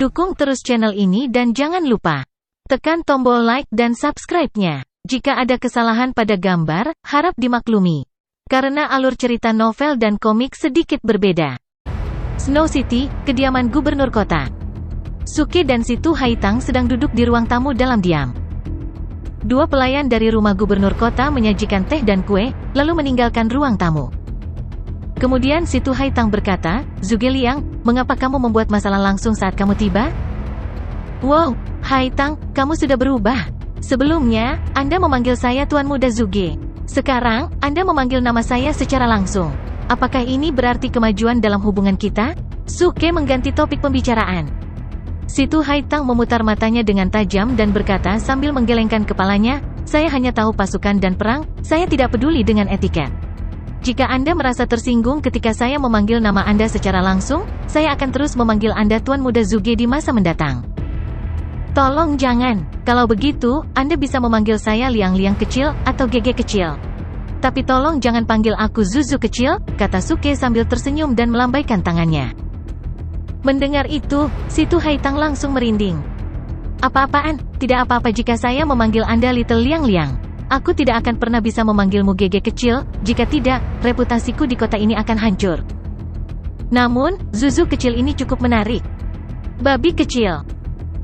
Dukung terus channel ini dan jangan lupa tekan tombol like dan subscribe-nya. Jika ada kesalahan pada gambar, harap dimaklumi. Karena alur cerita novel dan komik sedikit berbeda. Snow City, kediaman gubernur kota. Suke dan Situ Haitang sedang duduk di ruang tamu dalam diam. Dua pelayan dari rumah gubernur kota menyajikan teh dan kue, lalu meninggalkan ruang tamu. Kemudian Situ Haitang berkata, "Zhuge Liang, mengapa kamu membuat masalah langsung saat kamu tiba?" "Wow, Haitang, kamu sudah berubah. Sebelumnya, Anda memanggil saya Tuan Muda Zhuge. Sekarang, Anda memanggil nama saya secara langsung. Apakah ini berarti kemajuan dalam hubungan kita?" Suke mengganti topik pembicaraan. Situ Haitang memutar matanya dengan tajam dan berkata sambil menggelengkan kepalanya, "Saya hanya tahu pasukan dan perang, saya tidak peduli dengan etiket. Jika Anda merasa tersinggung ketika saya memanggil nama Anda secara langsung, saya akan terus memanggil Anda Tuan Muda Zhuge di masa mendatang." "Tolong jangan. Kalau begitu, Anda bisa memanggil saya Liang-Liang kecil, atau Gege kecil. Tapi tolong jangan panggil aku Zuzu kecil," kata Suke sambil tersenyum dan melambaikan tangannya. Mendengar itu, Situ Haitang langsung merinding. "Apa-apaan? Tidak apa-apa jika saya memanggil Anda Little Liang-Liang. Aku tidak akan pernah bisa memanggilmu Gege kecil, jika tidak, reputasiku di kota ini akan hancur." Namun, Zuzu kecil ini cukup menarik. Babi kecil.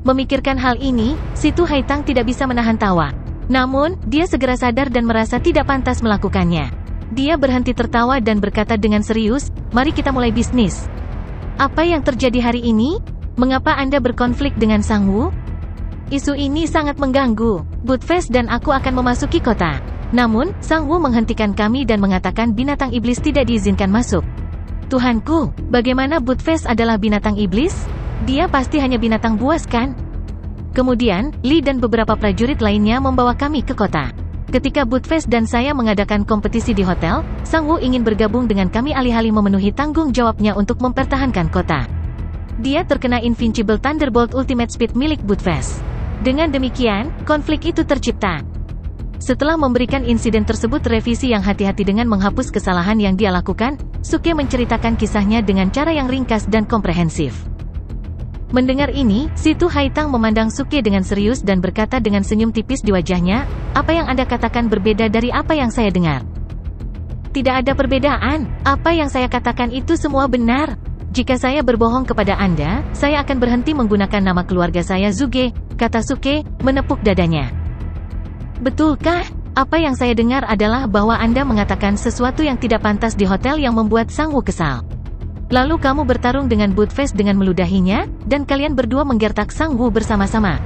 Memikirkan hal ini, Situ Haitang tidak bisa menahan tawa. Namun, dia segera sadar dan merasa tidak pantas melakukannya. Dia berhenti tertawa dan berkata dengan serius, "Mari kita mulai bisnis." "Apa yang terjadi hari ini? Mengapa Anda berkonflik dengan Sang Wu?" "Isu ini sangat mengganggu. Budfest dan aku akan memasuki kota. Namun, Sang Wu menghentikan kami dan mengatakan binatang iblis tidak diizinkan masuk." "Tuhanku, bagaimana Budfest adalah binatang iblis? Dia pasti hanya binatang buas kan?" Kemudian, Li dan beberapa prajurit lainnya membawa kami ke kota. Ketika Budfest dan saya mengadakan kompetisi di hotel, Sang Wu ingin bergabung dengan kami alih-alih memenuhi tanggung jawabnya untuk mempertahankan kota. Dia terkena Invincible Thunderbolt Ultimate Speed milik Budfest. Dengan demikian, konflik itu tercipta. Setelah memberikan insiden tersebut revisi yang hati-hati dengan menghapus kesalahan yang dia lakukan, Suke menceritakan kisahnya dengan cara yang ringkas dan komprehensif. Mendengar ini, Situ Haitang memandang Suke dengan serius dan berkata dengan senyum tipis di wajahnya, "Apa yang Anda katakan berbeda dari apa yang saya dengar?" "Tidak ada perbedaan. Apa yang saya katakan itu semua benar. Jika saya berbohong kepada Anda, saya akan berhenti menggunakan nama keluarga saya Zhuge," kata Suke, menepuk dadanya. "Betulkah? Apa yang saya dengar adalah bahwa Anda mengatakan sesuatu yang tidak pantas di hotel yang membuat Sang Wu kesal. Lalu kamu bertarung dengan Budfest dengan meludahinya, dan kalian berdua menggertak Sang Wu bersama-sama."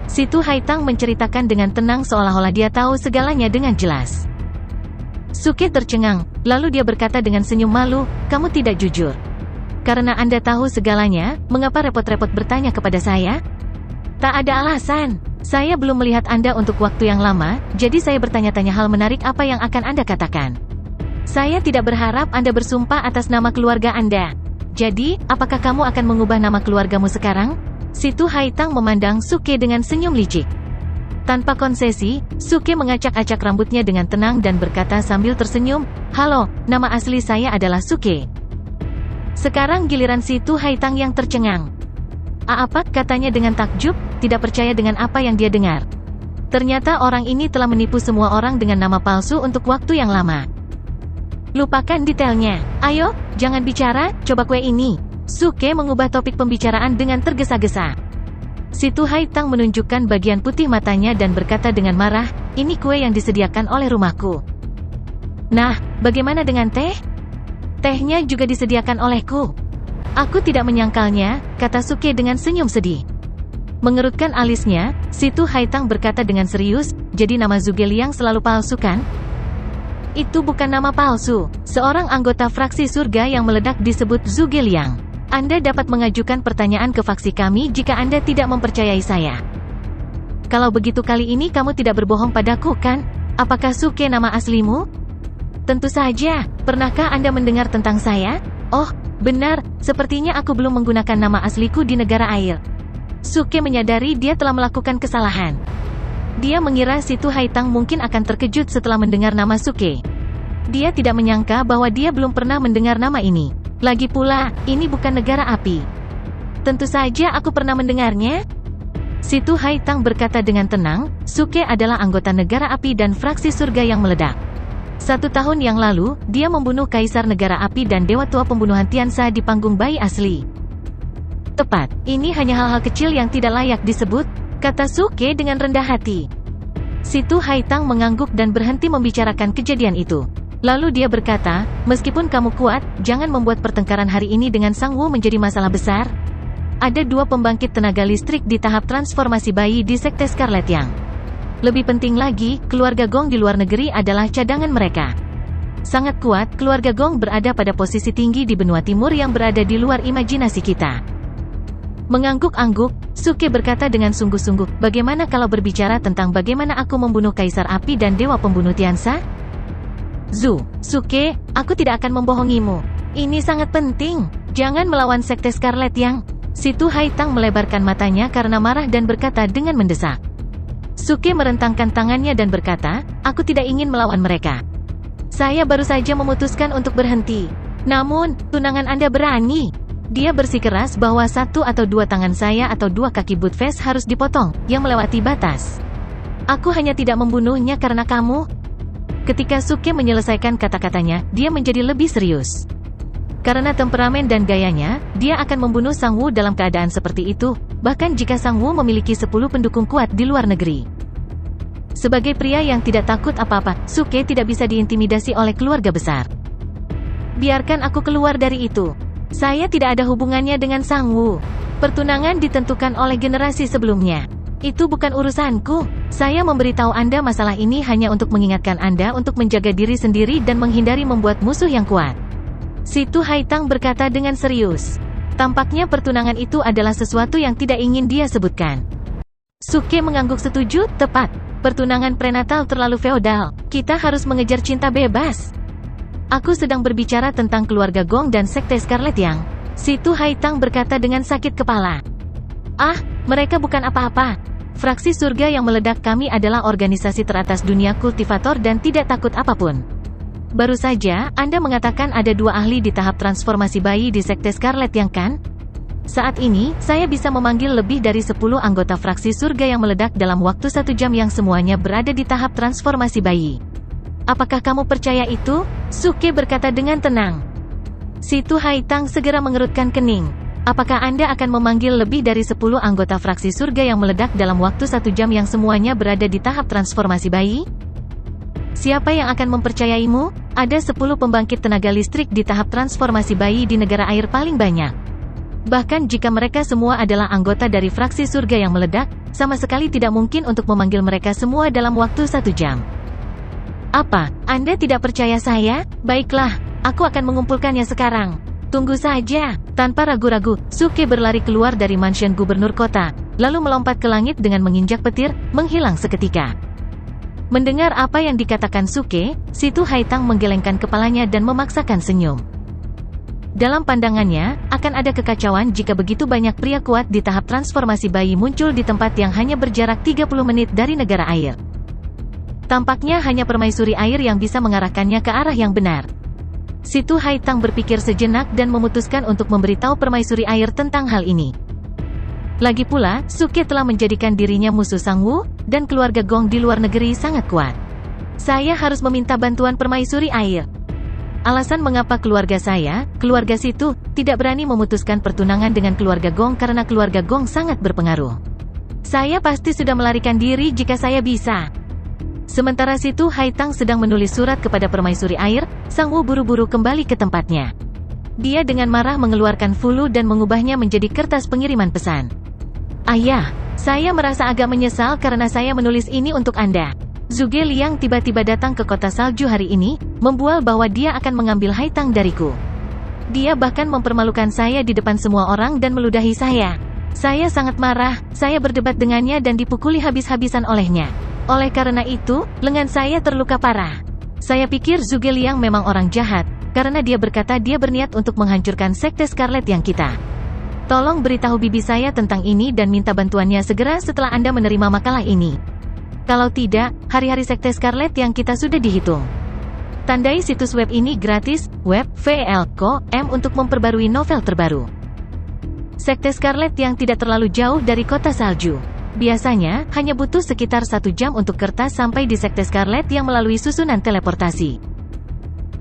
Situ Haitang menceritakan dengan tenang seolah-olah dia tahu segalanya dengan jelas. Suke tercengang, lalu dia berkata dengan senyum malu, "Kamu tidak jujur. Karena Anda tahu segalanya, mengapa repot-repot bertanya kepada saya?" "Tak ada alasan. Saya belum melihat Anda untuk waktu yang lama, jadi saya bertanya-tanya hal menarik apa yang akan Anda katakan. Saya tidak berharap Anda bersumpah atas nama keluarga Anda. Jadi, apakah kamu akan mengubah nama keluargamu sekarang?" Situ Haitang memandang Suke dengan senyum licik. Tanpa konsesi, Suke mengacak-acak rambutnya dengan tenang dan berkata sambil tersenyum, "Halo, nama asli saya adalah Suke." Sekarang giliran Situ Haitang yang tercengang. "Apa?" katanya dengan takjub, tidak percaya dengan apa yang dia dengar. Ternyata orang ini telah menipu semua orang dengan nama palsu untuk waktu yang lama. "Lupakan detailnya. Ayo, jangan bicara, coba kue ini." Suke mengubah topik pembicaraan dengan tergesa-gesa. Situ Haitang menunjukkan bagian putih matanya dan berkata dengan marah, "Ini kue yang disediakan oleh rumahku." "Nah, bagaimana dengan teh?" "Tehnya juga disediakan olehku." "Aku tidak menyangkalnya," kata Suke dengan senyum sedih. Mengerutkan alisnya, Situ Haitang berkata dengan serius, "Jadi nama Zhuge Liang selalu palsu kan?" "Itu bukan nama palsu. Seorang anggota fraksi surga yang meledak disebut Zhuge Liang. Anda dapat mengajukan pertanyaan ke faksi kami jika Anda tidak mempercayai saya." "Kalau begitu kali ini kamu tidak berbohong padaku kan? Apakah Suke nama aslimu?" "Tentu saja. Pernahkah Anda mendengar tentang saya?" "Oh, benar, sepertinya aku belum menggunakan nama asliku di negara air." Suke menyadari dia telah melakukan kesalahan. Dia mengira Situ Haitang mungkin akan terkejut setelah mendengar nama Suke. Dia tidak menyangka bahwa dia belum pernah mendengar nama ini. Lagi pula, ini bukan negara api. Tentu saja aku pernah mendengarnya. Situ Haitang berkata dengan tenang, Suke adalah anggota negara api dan fraksi surga yang meledak. 1 tahun yang lalu, dia membunuh Kaisar Negara Api dan Dewa Tua Pembunuhan Tiansa di panggung bayi asli. Tepat, ini hanya hal-hal kecil yang tidak layak disebut, kata Suke dengan rendah hati. Situ Haitang mengangguk dan berhenti membicarakan kejadian itu. Lalu dia berkata, meskipun kamu kuat, jangan membuat pertengkaran hari ini dengan Sang Wu menjadi masalah besar. Ada 2 pembangkit tenaga listrik di tahap transformasi bayi di Sekte Scarlet Yang. Lebih penting lagi, keluarga Gong di luar negeri adalah cadangan mereka. Sangat kuat, keluarga Gong berada pada posisi tinggi di benua timur yang berada di luar imajinasi kita. Mengangguk-angguk, Suke berkata dengan sungguh-sungguh, bagaimana kalau berbicara tentang bagaimana aku membunuh Kaisar Api dan Dewa Pembunuh Tiansa? Suke, aku tidak akan membohongimu. Ini sangat penting. Jangan melawan Sekte Scarlet Yang. Situ Haitang melebarkan matanya karena marah dan berkata dengan mendesak. Suke merentangkan tangannya dan berkata, aku tidak ingin melawan mereka. Saya baru saja memutuskan untuk berhenti. Namun, tunangan Anda berani. Dia bersikeras bahwa 1 atau 2 tangan saya atau 2 kaki Budfest harus dipotong, yang melewati batas. Aku hanya tidak membunuhnya karena kamu. Ketika Suke menyelesaikan kata-katanya, dia menjadi lebih serius. Karena temperamen dan gayanya, dia akan membunuh Sang Wu dalam keadaan seperti itu, bahkan jika Sang Wu memiliki 10 pendukung kuat di luar negeri. Sebagai pria yang tidak takut apa-apa, Suke tidak bisa diintimidasi oleh keluarga besar. Biarkan aku keluar dari itu. Saya tidak ada hubungannya dengan Sang Wu. Pertunangan ditentukan oleh generasi sebelumnya. Itu bukan urusanku. Saya memberitahu Anda masalah ini hanya untuk mengingatkan Anda untuk menjaga diri sendiri dan menghindari membuat musuh yang kuat. Situ Haitang berkata dengan serius. Tampaknya pertunangan itu adalah sesuatu yang tidak ingin dia sebutkan. Suke mengangguk setuju, tepat. Pertunangan prenatal terlalu feodal. Kita harus mengejar cinta bebas. Aku sedang berbicara tentang keluarga Gong dan Sekte Scarlet Yang. Situ Haitang berkata dengan sakit kepala. Ah, mereka bukan apa-apa. Fraksi surga yang meledak kami adalah organisasi teratas dunia kultivator dan tidak takut apapun. Baru saja, Anda mengatakan ada 2 ahli di tahap transformasi bayi di Sekte Scarlet Yang kan? Saat ini, saya bisa memanggil lebih dari 10 anggota fraksi surga yang meledak dalam waktu 1 jam yang semuanya berada di tahap transformasi bayi. Apakah kamu percaya itu? Suke berkata dengan tenang. Situ Haitang segera mengerutkan kening. Apakah Anda akan memanggil lebih dari 10 anggota fraksi surga yang meledak dalam waktu 1 jam yang semuanya berada di tahap transformasi bayi? Siapa yang akan mempercayaimu? Ada 10 pembangkit tenaga listrik di tahap transformasi bayi di negara air paling banyak. Bahkan jika mereka semua adalah anggota dari fraksi surga yang meledak, sama sekali tidak mungkin untuk memanggil mereka semua dalam waktu 1 jam. Apa? Anda tidak percaya saya? Baiklah, aku akan mengumpulkannya sekarang. Tunggu saja. Tanpa ragu-ragu, Suke berlari keluar dari mansion gubernur kota, lalu melompat ke langit dengan menginjak petir, menghilang seketika. Mendengar apa yang dikatakan Suke, Situ Haitang menggelengkan kepalanya dan memaksakan senyum. Dalam pandangannya, akan ada kekacauan jika begitu banyak pria kuat di tahap transformasi bayi muncul di tempat yang hanya berjarak 30 menit dari negara air. Tampaknya hanya permaisuri air yang bisa mengarahkannya ke arah yang benar. Situ Haitang berpikir sejenak dan memutuskan untuk memberitahu permaisuri air tentang hal ini. Lagi pula, Suke telah menjadikan dirinya musuh Sang Wu, dan keluarga Gong di luar negeri sangat kuat. Saya harus meminta bantuan permaisuri air. Alasan mengapa keluarga saya, keluarga Situ, tidak berani memutuskan pertunangan dengan keluarga Gong karena keluarga Gong sangat berpengaruh. Saya pasti sudah melarikan diri jika saya bisa. Sementara Situ Haitang sedang menulis surat kepada permaisuri air, Sang Wu buru-buru kembali ke tempatnya. Dia dengan marah mengeluarkan fulu dan mengubahnya menjadi kertas pengiriman pesan. Ayah, saya merasa agak menyesal karena saya menulis ini untuk Anda. Zhuge Liang tiba-tiba datang ke kota salju hari ini, membual bahwa dia akan mengambil Haitang dariku. Dia bahkan mempermalukan saya di depan semua orang dan meludahi saya. Saya sangat marah, saya berdebat dengannya dan dipukuli habis-habisan olehnya. Oleh karena itu, lengan saya terluka parah. Saya pikir Zhuge Liang memang orang jahat, karena dia berkata dia berniat untuk menghancurkan Sekte Scarlet yang kita. Tolong beritahu bibi saya tentang ini dan minta bantuannya segera setelah Anda menerima makalah ini. Kalau tidak, hari-hari Sekte Scarlet yang kita sudah dihitung. Tandai situs web ini gratis, web, VL, Co, M untuk memperbarui novel terbaru. Sekte Scarlet yang tidak terlalu jauh dari kota salju. Biasanya, hanya butuh sekitar 1 jam untuk kertas sampai di Sekte Scarlet yang melalui susunan teleportasi.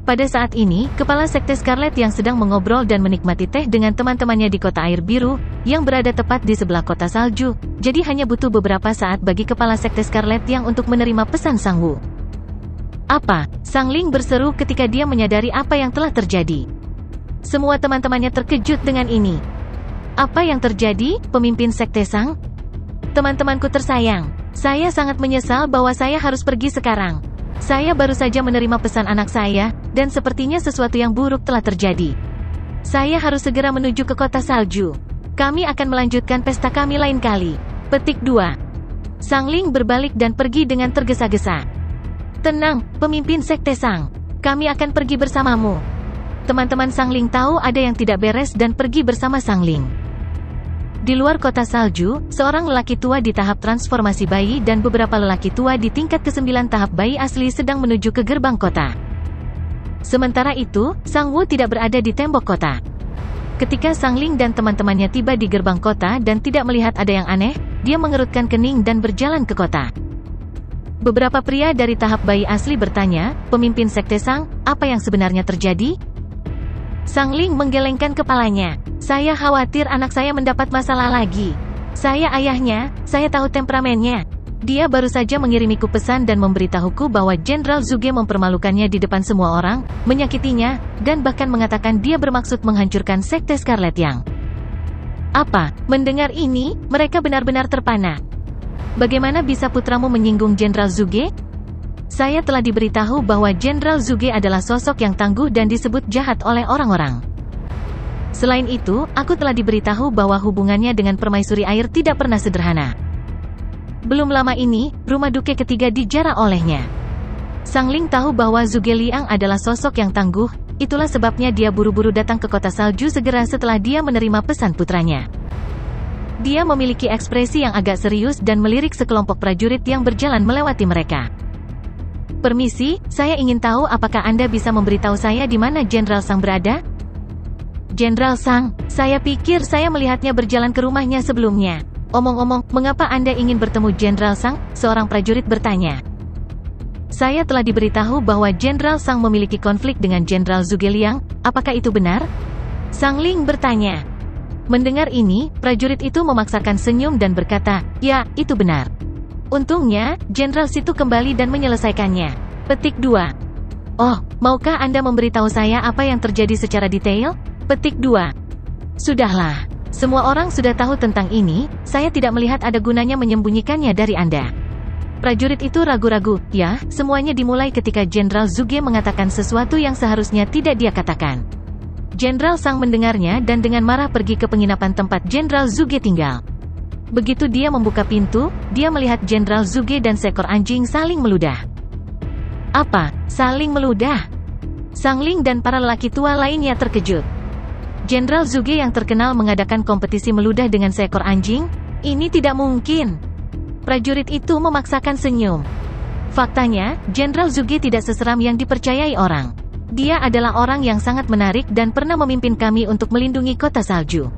Pada saat ini, kepala Sekte Scarlet yang sedang mengobrol dan menikmati teh dengan teman-temannya di kota air biru, yang berada tepat di sebelah kota salju, jadi hanya butuh beberapa saat bagi kepala Sekte Scarlet yang untuk menerima pesan Sang Wu. Apa? Sang Ling berseru ketika dia menyadari apa yang telah terjadi. Semua teman-temannya terkejut dengan ini. Apa yang terjadi, pemimpin Sekte Sang? Teman-temanku tersayang, saya sangat menyesal bahwa saya harus pergi sekarang. Saya baru saja menerima pesan anak saya, dan sepertinya sesuatu yang buruk telah terjadi. Saya harus segera menuju ke kota salju. Kami akan melanjutkan pesta kami lain kali. Petik 2. Sang Ling berbalik dan pergi dengan tergesa-gesa. Tenang, pemimpin Sekte Sang. Kami akan pergi bersamamu. Teman-teman Sang Ling tahu ada yang tidak beres dan pergi bersama Sang Ling. Di luar kota salju, seorang lelaki tua di tahap transformasi bayi dan beberapa lelaki tua di tingkat ke-9 tahap bayi asli sedang menuju ke gerbang kota. Sementara itu, Sang Wu tidak berada di tembok kota. Ketika Sang Ling dan teman-temannya tiba di gerbang kota dan tidak melihat ada yang aneh, dia mengerutkan kening dan berjalan ke kota. Beberapa pria dari tahap bayi asli bertanya, "Pemimpin Sekte Sang, apa yang sebenarnya terjadi?" Sang Ling menggelengkan kepalanya. Saya khawatir anak saya mendapat masalah lagi. Saya ayahnya, saya tahu temperamennya. Dia baru saja mengirimiku pesan dan memberitahuku bahwa Jenderal Zhuge mempermalukannya di depan semua orang, menyakitinya, dan bahkan mengatakan dia bermaksud menghancurkan Sekte Scarlet Yang. Apa? Mendengar ini, mereka benar-benar terpana. Bagaimana bisa putramu menyinggung Jenderal Zhuge? Saya telah diberitahu bahwa Jenderal Zhuge adalah sosok yang tangguh dan disebut jahat oleh orang-orang. Selain itu, aku telah diberitahu bahwa hubungannya dengan permaisuri air tidak pernah sederhana. Belum lama ini, rumah duke ketiga dijarah olehnya. Sang Ling tahu bahwa Zhuge Liang adalah sosok yang tangguh, itulah sebabnya dia buru-buru datang ke kota salju segera setelah dia menerima pesan putranya. Dia memiliki ekspresi yang agak serius dan melirik sekelompok prajurit yang berjalan melewati mereka. Permisi, saya ingin tahu apakah Anda bisa memberitahu saya di mana Jenderal Sang berada? Jenderal Sang, saya pikir saya melihatnya berjalan ke rumahnya sebelumnya. Omong-omong, mengapa Anda ingin bertemu Jenderal Sang? Seorang prajurit bertanya. Saya telah diberitahu bahwa Jenderal Sang memiliki konflik dengan Jenderal Zhuge Liang, apakah itu benar? Sang Ling bertanya. Mendengar ini, prajurit itu memaksakan senyum dan berkata, ya, itu benar. Untungnya, Jenderal Situ kembali dan menyelesaikannya. Petik 2. Oh, maukah Anda memberitahu saya apa yang terjadi secara detail? Petik 2. Sudahlah. Semua orang sudah tahu tentang ini, saya tidak melihat ada gunanya menyembunyikannya dari Anda. Prajurit itu ragu-ragu, ya, semuanya dimulai ketika Jenderal Zhuge mengatakan sesuatu yang seharusnya tidak dia katakan. Jenderal Sang mendengarnya dan dengan marah pergi ke penginapan tempat Jenderal Zhuge tinggal. Begitu dia membuka pintu, dia melihat Jenderal Zhuge dan seekor anjing saling meludah. Apa? Saling meludah? Sang Ling dan para lelaki tua lainnya terkejut. Jenderal Zhuge yang terkenal mengadakan kompetisi meludah dengan seekor anjing? Ini tidak mungkin. Prajurit itu memaksakan senyum. Faktanya, Jenderal Zhuge tidak seseram yang dipercayai orang. Dia adalah orang yang sangat menarik dan pernah memimpin kami untuk melindungi kota salju.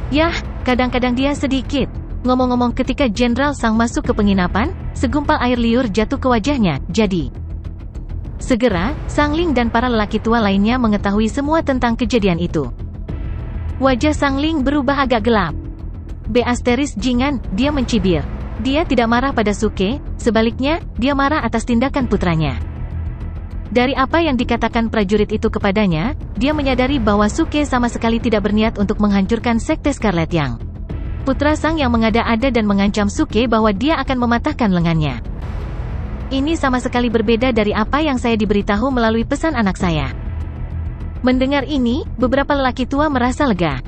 Yah, kadang-kadang dia sedikit. Ngomong-ngomong, ketika Jenderal Sang masuk ke penginapan, segumpal air liur jatuh ke wajahnya, jadi. Segera, Sang Ling dan para lelaki tua lainnya mengetahui semua tentang kejadian itu. Wajah Sang Ling berubah agak gelap. Jingan, dia mencibir. Dia tidak marah pada Suke, sebaliknya, dia marah atas tindakan putranya. Dari apa yang dikatakan prajurit itu kepadanya, dia menyadari bahwa Suke sama sekali tidak berniat untuk menghancurkan Sekte Scarlet Yang. Putra Sang yang mengada-ada dan mengancam Suke bahwa dia akan mematahkan lengannya. Ini sama sekali berbeda dari apa yang saya diberitahu melalui pesan anak saya. Mendengar ini, beberapa lelaki tua merasa lega.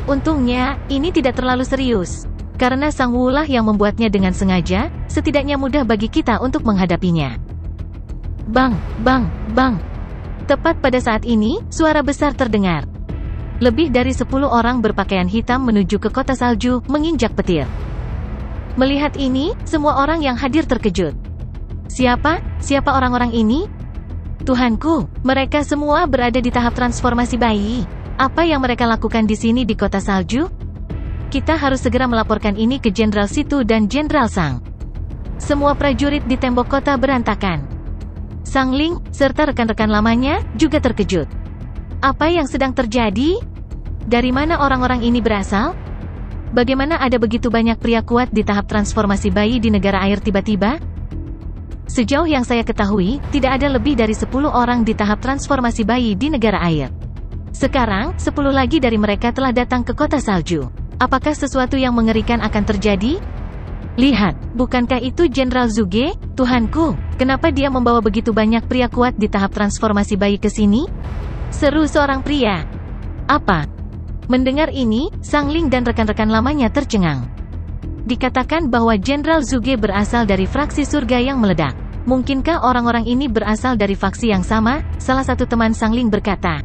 Untungnya, ini tidak terlalu serius. Karena Sang Wu lah yang membuatnya dengan sengaja, setidaknya mudah bagi kita untuk menghadapinya. Bang, bang, bang. Tepat pada saat ini, suara besar terdengar. Lebih dari 10 orang berpakaian hitam menuju ke kota salju, menginjak petir. Melihat ini, semua orang yang hadir terkejut. Siapa orang-orang ini? Tuhanku, mereka semua berada di tahap transformasi bayi. Apa yang mereka lakukan di sini di kota salju? Kita harus segera melaporkan ini ke Jenderal Situ dan Jenderal Sang. Semua prajurit di tembok kota berantakan. Sang Ling, serta rekan-rekan lamanya, juga terkejut. Apa yang sedang terjadi? Dari mana orang-orang ini berasal? Bagaimana ada begitu banyak pria kuat di tahap transformasi bayi di negara air tiba-tiba? Sejauh yang saya ketahui, tidak ada lebih dari 10 orang di tahap transformasi bayi di negara air. Sekarang, 10 lagi dari mereka telah datang ke kota salju. Apakah sesuatu yang mengerikan akan terjadi? Lihat, bukankah itu Jenderal Zuge? Tuhanku, kenapa dia membawa begitu banyak pria kuat di tahap transformasi bayi ke sini? Seru seorang pria. Apa? Mendengar ini, Sang Ling dan rekan-rekan lamanya tercengang. Dikatakan bahwa Jenderal Zuge berasal dari fraksi surga yang meledak. Mungkinkah orang-orang ini berasal dari faksi yang sama? Salah satu teman Sang Ling berkata.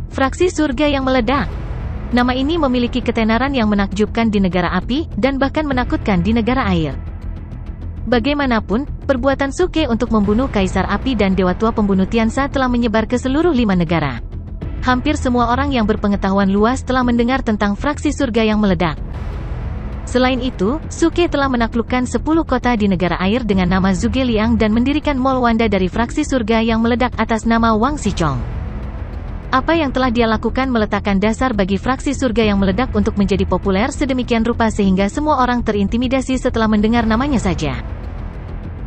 Fraksi surga yang meledak. Nama ini memiliki ketenaran yang menakjubkan di negara api, dan bahkan menakutkan di negara air. Bagaimanapun, perbuatan Suke untuk membunuh Kaisar Api dan Dewa Tua Pembunuh Tiansa telah menyebar ke seluruh 5 negara. Hampir semua orang yang berpengetahuan luas telah mendengar tentang fraksi surga yang meledak. Selain itu, Suke telah menaklukkan 10 kota di negara air dengan nama Zuge Liang dan mendirikan Mall Wanda dari fraksi surga yang meledak atas nama Wang Xichong. Apa yang telah dia lakukan meletakkan dasar bagi fraksi surga yang meledak untuk menjadi populer sedemikian rupa sehingga semua orang terintimidasi setelah mendengar namanya saja.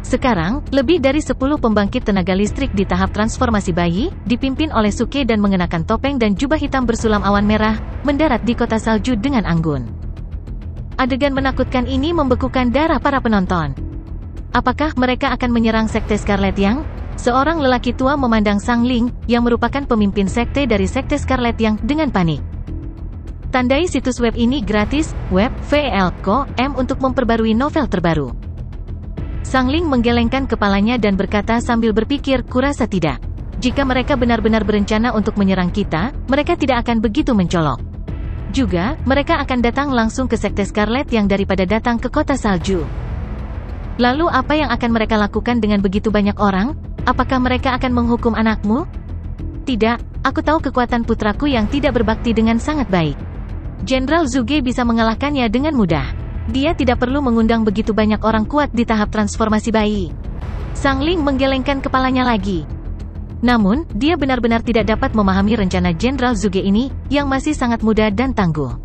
Sekarang, lebih dari 10 pembangkit tenaga listrik di tahap transformasi bayi, dipimpin oleh Suke dan mengenakan topeng dan jubah hitam bersulam awan merah, mendarat di kota salju dengan anggun. Adegan menakutkan ini membekukan darah para penonton. Apakah mereka akan menyerang Sekte Scarlet Yang? Seorang lelaki tua memandang Sang Ling, yang merupakan pemimpin sekte dari Sekte Scarlet Yang, dengan panik. Tandai situs web ini gratis, web, VL.com untuk memperbarui novel terbaru. Sang Ling menggelengkan kepalanya dan berkata sambil berpikir, kurasa tidak. Jika mereka benar-benar berencana untuk menyerang kita, mereka tidak akan begitu mencolok. Juga, mereka akan datang langsung ke Sekte Scarlet Yang daripada datang ke kota salju. Lalu apa yang akan mereka lakukan dengan begitu banyak orang? Apakah mereka akan menghukum anakmu? Tidak, aku tahu kekuatan putraku yang tidak berbakti dengan sangat baik. Jenderal Zuge bisa mengalahkannya dengan mudah. Dia tidak perlu mengundang begitu banyak orang kuat di tahap transformasi bayi. Sang Ling menggelengkan kepalanya lagi. Namun, dia benar-benar tidak dapat memahami rencana Jenderal Zuge ini, yang masih sangat muda dan tangguh.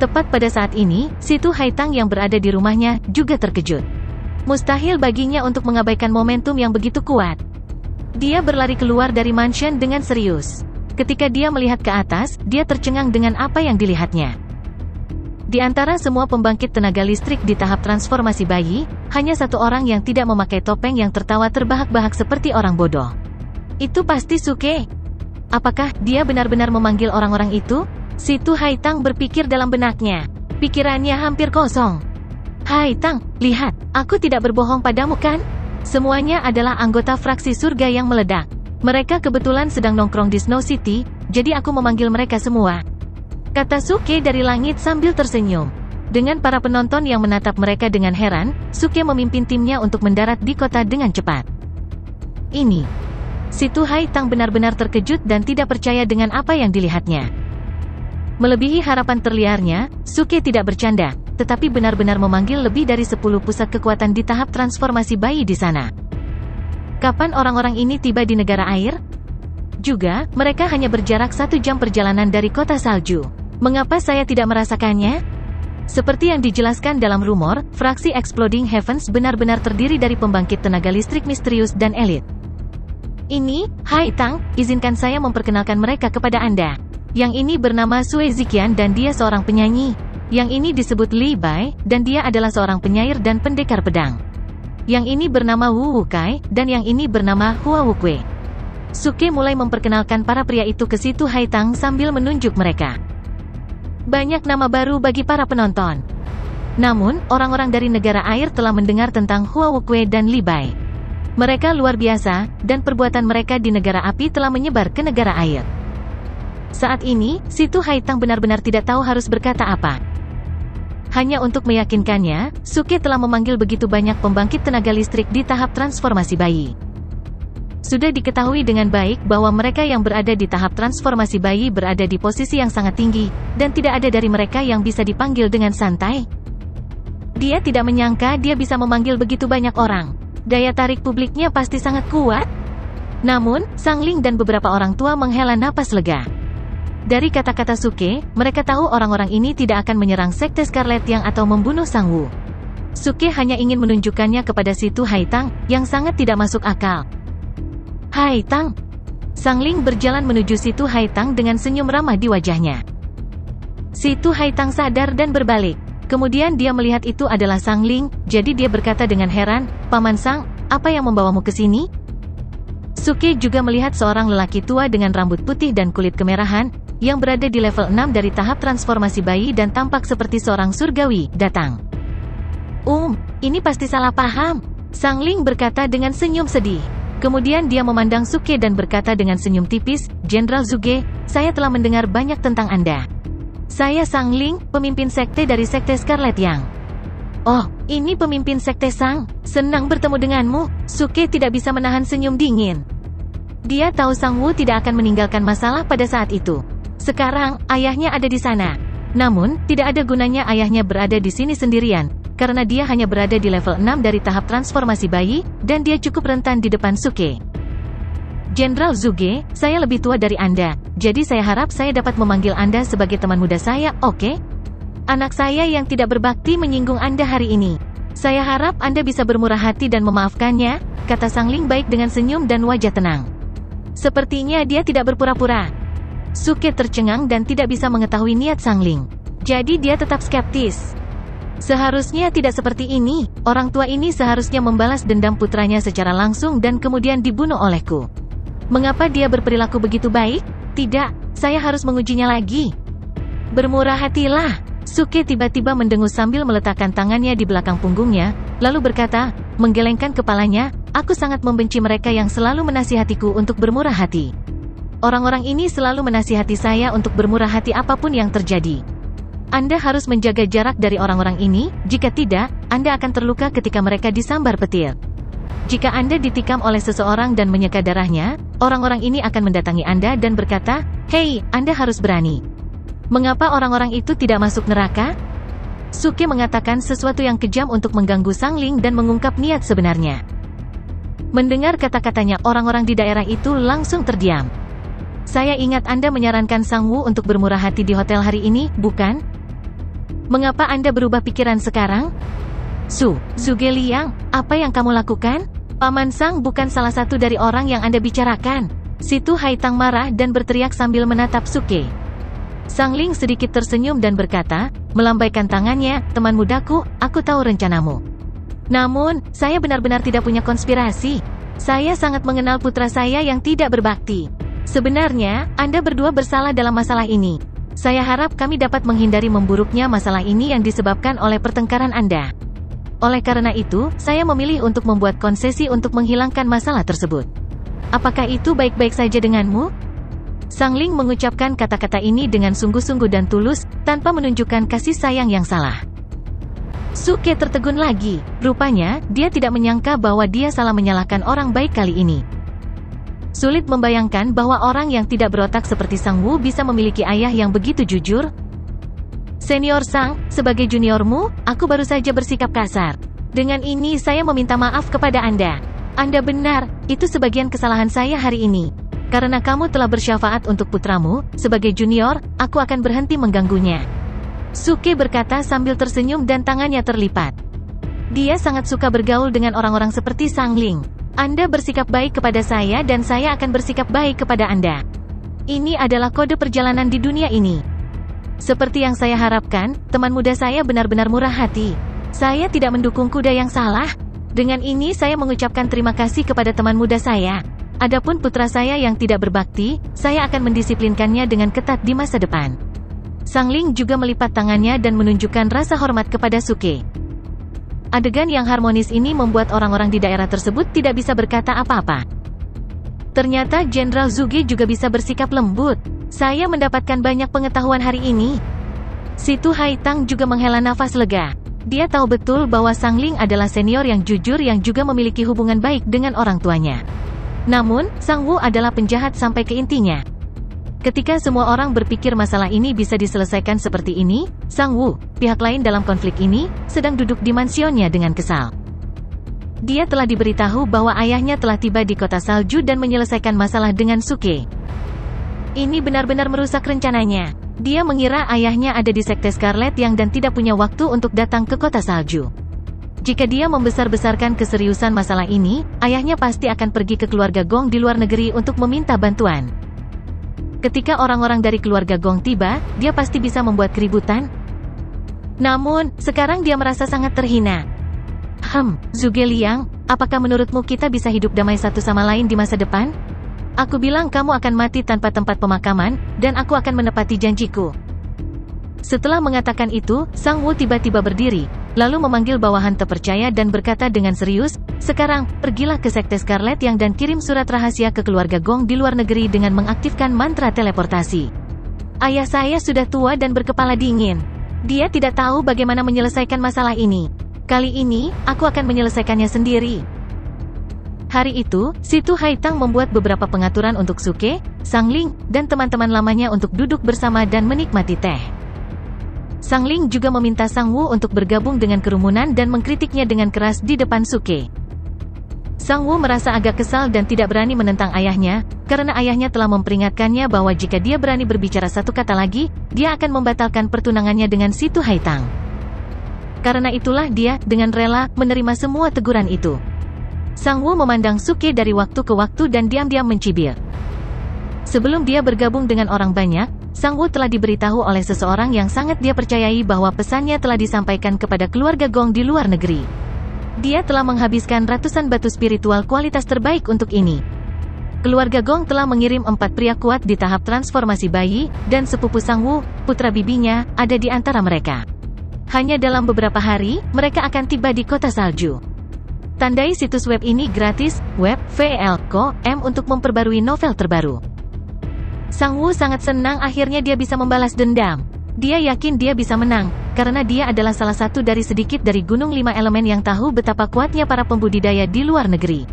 Tepat pada saat ini, Situ Haitang yang berada di rumahnya, juga terkejut. Mustahil baginya untuk mengabaikan momentum yang begitu kuat. Dia berlari keluar dari mansion dengan serius. Ketika dia melihat ke atas, dia tercengang dengan apa yang dilihatnya. Di antara semua pembangkit tenaga listrik di tahap transformasi bayi, hanya satu orang yang tidak memakai topeng yang tertawa terbahak-bahak seperti orang bodoh. Itu pasti Suke. Apakah dia benar-benar memanggil orang-orang itu? Situ Haitang berpikir dalam benaknya. Pikirannya hampir kosong. Haitang, lihat, aku tidak berbohong padamu kan? Semuanya adalah anggota fraksi surga yang meledak. Mereka kebetulan sedang nongkrong di Snow City, jadi aku memanggil mereka semua. Kata Suke dari langit sambil tersenyum. Dengan para penonton yang menatap mereka dengan heran, Suke memimpin timnya untuk mendarat di kota dengan cepat. Ini. Situ Haitang benar-benar terkejut dan tidak percaya dengan apa yang dilihatnya. Melebihi harapan terliarnya, Suke tidak bercanda, tetapi benar-benar memanggil lebih dari 10 pusat kekuatan di tahap transformasi bayi di sana. Kapan orang-orang ini tiba di negara air? Juga, mereka hanya berjarak 1 jam perjalanan dari kota salju. Mengapa saya tidak merasakannya? Seperti yang dijelaskan dalam rumor, fraksi Exploding Heavens benar-benar terdiri dari pembangkit tenaga listrik misterius dan elit. Ini, Haitang, izinkan saya memperkenalkan mereka kepada Anda. Yang ini bernama Sue Ziqian dan dia seorang penyanyi. Yang ini disebut Li Bai, dan dia adalah seorang penyair dan pendekar pedang. Yang ini bernama Wu Wukai, dan yang ini bernama Hua Wukwe. Suke mulai memperkenalkan para pria itu ke Situ Haitang sambil menunjuk mereka. Banyak nama baru bagi para penonton. Namun, orang-orang dari negara air telah mendengar tentang Hua Wukwe dan Li Bai. Mereka luar biasa, dan perbuatan mereka di negara api telah menyebar ke negara air. Saat ini, Situ Haitang benar-benar tidak tahu harus berkata apa. Hanya untuk meyakinkannya, Suke telah memanggil begitu banyak pembangkit tenaga listrik di tahap transformasi bayi. Sudah diketahui dengan baik bahwa mereka yang berada di tahap transformasi bayi berada di posisi yang sangat tinggi, dan tidak ada dari mereka yang bisa dipanggil dengan santai. Dia tidak menyangka dia bisa memanggil begitu banyak orang. Daya tarik publiknya pasti sangat kuat. Namun, Sang Ling dan beberapa orang tua menghela napas lega. Dari kata-kata Suke, mereka tahu orang-orang ini tidak akan menyerang Sekte Scarlet Yang atau membunuh Sang Wu. Suke hanya ingin menunjukkannya kepada si Tu Haitang, yang sangat tidak masuk akal. Haitang. Sang Ling berjalan menuju si Tu Haitang dengan senyum ramah di wajahnya. Si Tu Haitang sadar dan berbalik. Kemudian dia melihat itu adalah Sang Ling, jadi dia berkata dengan heran, "Paman Sang, apa yang membawamu ke sini?" Suke juga melihat seorang lelaki tua dengan rambut putih dan kulit kemerahan, yang berada di level 6 dari tahap transformasi bayi dan tampak seperti seorang surgawi, datang. Ini pasti salah paham. Sang Ling berkata dengan senyum sedih. Kemudian dia memandang Suke dan berkata dengan senyum tipis, "Jenderal Zuge, saya telah mendengar banyak tentang Anda. Saya Sang Ling, pemimpin sekte dari Sekte Scarlet Yang." "Oh, ini pemimpin sekte Sang. Senang bertemu denganmu." Suke tidak bisa menahan senyum dingin. Dia tahu Sang Wu tidak akan meninggalkan masalah pada saat itu. Sekarang, ayahnya ada di sana. Namun, tidak ada gunanya ayahnya berada di sini sendirian, karena dia hanya berada di level 6 dari tahap transformasi bayi, dan dia cukup rentan di depan Suke. "Jenderal Zuge, saya lebih tua dari Anda, jadi saya harap saya dapat memanggil Anda sebagai teman muda saya, oke? Anak saya yang tidak berbakti menyinggung Anda hari ini. Saya harap Anda bisa bermurah hati dan memaafkannya," kata Sang Ling baik dengan senyum dan wajah tenang. Sepertinya dia tidak berpura-pura. Suke tercengang dan tidak bisa mengetahui niat Sang Ling. Jadi dia tetap skeptis. Seharusnya tidak seperti ini. Orang tua ini seharusnya membalas dendam putranya secara langsung dan kemudian dibunuh olehku. Mengapa dia berperilaku begitu baik? Tidak, saya harus mengujinya lagi. Bermurah hatilah. Suke tiba-tiba mendengus sambil meletakkan tangannya di belakang punggungnya, lalu berkata, menggelengkan kepalanya, "Aku sangat membenci mereka yang selalu menasihatiku untuk bermurah hati. Orang-orang ini selalu menasihati saya untuk bermurah hati apapun yang terjadi. Anda harus menjaga jarak dari orang-orang ini, jika tidak, Anda akan terluka ketika mereka disambar petir. Jika Anda ditikam oleh seseorang dan menyeka darahnya, orang-orang ini akan mendatangi Anda dan berkata, 'Hei, Anda harus berani.' Mengapa orang-orang itu tidak masuk neraka?" Suke mengatakan sesuatu yang kejam untuk mengganggu Sang Ling dan mengungkap niat sebenarnya. Mendengar kata-katanya, orang-orang di daerah itu langsung terdiam. "Saya ingat Anda menyarankan Sang Wu untuk bermurah hati di hotel hari ini, bukan? Mengapa Anda berubah pikiran sekarang?" Zuge Liang, apa yang kamu lakukan? Paman Sang bukan salah satu dari orang yang Anda bicarakan." Si Tu Haitang marah dan berteriak sambil menatap Suke. Sang Ling sedikit tersenyum dan berkata, melambaikan tangannya, "Teman mudaku, aku tahu rencanamu. Namun, saya benar-benar tidak punya konspirasi. Saya sangat mengenal putra saya yang tidak berbakti. Sebenarnya, Anda berdua bersalah dalam masalah ini. Saya harap kami dapat menghindari memburuknya masalah ini yang disebabkan oleh pertengkaran Anda. Oleh karena itu, saya memilih untuk membuat konsesi untuk menghilangkan masalah tersebut. Apakah itu baik-baik saja denganmu?" Sang Ling mengucapkan kata-kata ini dengan sungguh-sungguh dan tulus, tanpa menunjukkan kasih sayang yang salah. Suke tertegun lagi. Rupanya, dia tidak menyangka bahwa dia salah menyalahkan orang baik kali ini. Sulit membayangkan bahwa orang yang tidak berotak seperti Sang Wu bisa memiliki ayah yang begitu jujur. "Senior Sang, sebagai juniormu, aku baru saja bersikap kasar. Dengan ini saya meminta maaf kepada Anda. Anda benar, itu sebagian kesalahan saya hari ini. Karena kamu telah bersyafaat untuk putramu, sebagai junior, aku akan berhenti mengganggunya." Suke berkata sambil tersenyum dan tangannya terlipat. Dia sangat suka bergaul dengan orang-orang seperti Sang Ling. "Anda bersikap baik kepada saya dan saya akan bersikap baik kepada Anda. Ini adalah kode perjalanan di dunia ini. Seperti yang saya harapkan, teman muda saya benar-benar murah hati. Saya tidak mendukung kuda yang salah. Dengan ini saya mengucapkan terima kasih kepada teman muda saya. Adapun putra saya yang tidak berbakti, saya akan mendisiplinkannya dengan ketat di masa depan." Sang Ling juga melipat tangannya dan menunjukkan rasa hormat kepada Suke. Adegan yang harmonis ini membuat orang-orang di daerah tersebut tidak bisa berkata apa-apa. Ternyata Jenderal Zuge juga bisa bersikap lembut. Saya mendapatkan banyak pengetahuan hari ini. Si Tu Haitang juga menghela nafas lega. Dia tahu betul bahwa Sang Ling adalah senior yang jujur yang juga memiliki hubungan baik dengan orang tuanya. Namun, Sang Wu adalah penjahat sampai ke intinya. Ketika semua orang berpikir masalah ini bisa diselesaikan seperti ini, Sang Wu, pihak lain dalam konflik ini, sedang duduk di mansionnya dengan kesal. Dia telah diberitahu bahwa ayahnya telah tiba di kota salju dan menyelesaikan masalah dengan Suke. Ini benar-benar merusak rencananya. Dia mengira ayahnya ada di Sekte Scarlet yang dan tidak punya waktu untuk datang ke kota salju. Jika dia membesar-besarkan keseriusan masalah ini, ayahnya pasti akan pergi ke keluarga Gong di luar negeri untuk meminta bantuan. Ketika orang-orang dari keluarga Gong tiba, dia pasti bisa membuat keributan. Namun, sekarang dia merasa sangat terhina. Zhuge Liang, apakah menurutmu kita bisa hidup damai satu sama lain di masa depan? Aku bilang kamu akan mati tanpa tempat pemakaman, dan aku akan menepati janjiku. Setelah mengatakan itu, Sang Wu tiba-tiba berdiri, lalu memanggil bawahan terpercaya dan berkata dengan serius, sekarang, pergilah ke Sekte Scarlet yang dan kirim surat rahasia ke keluarga Gong di luar negeri dengan mengaktifkan mantra teleportasi. Ayah saya sudah tua dan berkepala dingin. Dia tidak tahu bagaimana menyelesaikan masalah ini. Kali ini, aku akan menyelesaikannya sendiri. Hari itu, Situ Haitang membuat beberapa pengaturan untuk Suke, Sang Ling, dan teman-teman lamanya untuk duduk bersama dan menikmati teh. Sang Ling juga meminta Sang Wu untuk bergabung dengan kerumunan dan mengkritiknya dengan keras di depan Suke. Sang Wu merasa agak kesal dan tidak berani menentang ayahnya, karena ayahnya telah memperingatkannya bahwa jika dia berani berbicara satu kata lagi, dia akan membatalkan pertunangannya dengan Situ Haitang. Karena itulah dia, dengan rela, menerima semua teguran itu. Sang Wu memandang Suke dari waktu ke waktu dan diam-diam mencibir. Sebelum dia bergabung dengan orang banyak, Sang Wu telah diberitahu oleh seseorang yang sangat dia percayai bahwa pesannya telah disampaikan kepada keluarga Gong di luar negeri. Dia telah menghabiskan ratusan batu spiritual kualitas terbaik untuk ini. Keluarga Gong telah mengirim 4 pria kuat di tahap transformasi bayi, dan sepupu Sang Wu, putra bibinya, ada di antara mereka. Hanya dalam beberapa hari, mereka akan tiba di kota salju. Tandai situs web ini gratis, web, VL.com untuk memperbarui novel terbaru. Sang Wu sangat senang akhirnya dia bisa membalas dendam. Dia yakin dia bisa menang, karena dia adalah salah satu dari sedikit dari Gunung 5 Elemen yang tahu betapa kuatnya para pembudidaya di luar negeri.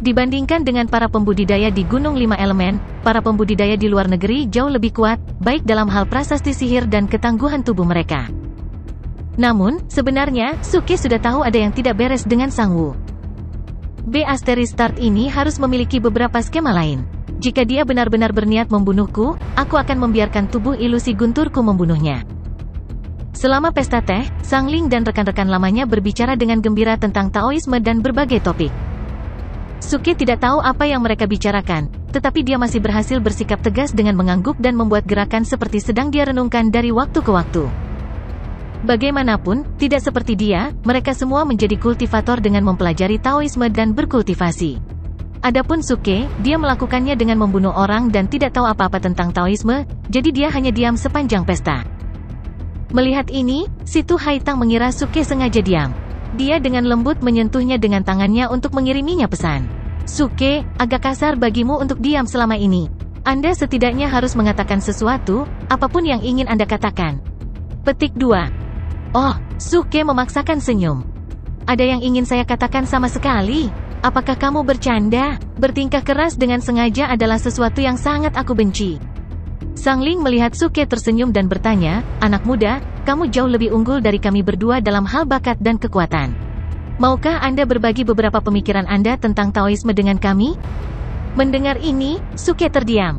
Dibandingkan dengan para pembudidaya di Gunung 5 Elemen, para pembudidaya di luar negeri jauh lebih kuat, baik dalam hal prasasti sihir dan ketangguhan tubuh mereka. Namun, sebenarnya, Suke sudah tahu ada yang tidak beres dengan Sang Wu. Start ini harus memiliki beberapa skema lain. Jika dia benar-benar berniat membunuhku, aku akan membiarkan tubuh ilusi gunturku membunuhnya. Selama pesta teh, Sang Ling dan rekan-rekan lamanya berbicara dengan gembira tentang Taoisme dan berbagai topik. Suke tidak tahu apa yang mereka bicarakan, tetapi dia masih berhasil bersikap tegas dengan mengangguk dan membuat gerakan seperti sedang dia renungkan dari waktu ke waktu. Bagaimanapun, tidak seperti dia, mereka semua menjadi kultivator dengan mempelajari Taoisme dan berkultivasi. Adapun Suke, dia melakukannya dengan membunuh orang dan tidak tahu apa-apa tentang Taoisme, jadi dia hanya diam sepanjang pesta. Melihat ini, Situ Haitang mengira Suke sengaja diam. Dia dengan lembut menyentuhnya dengan tangannya untuk mengiriminya pesan. Suke, agak kasar bagimu untuk diam selama ini. Anda setidaknya harus mengatakan sesuatu, apapun yang ingin Anda katakan. Petik 2. Oh, Suke memaksakan senyum. Ada yang ingin saya katakan sama sekali. Apakah kamu bercanda? Bertingkah keras dengan sengaja adalah sesuatu yang sangat aku benci. Sang Ling melihat Suke tersenyum dan bertanya, anak muda, kamu jauh lebih unggul dari kami berdua dalam hal bakat dan kekuatan. Maukah Anda berbagi beberapa pemikiran Anda tentang Taoisme dengan kami? Mendengar ini, Suke terdiam.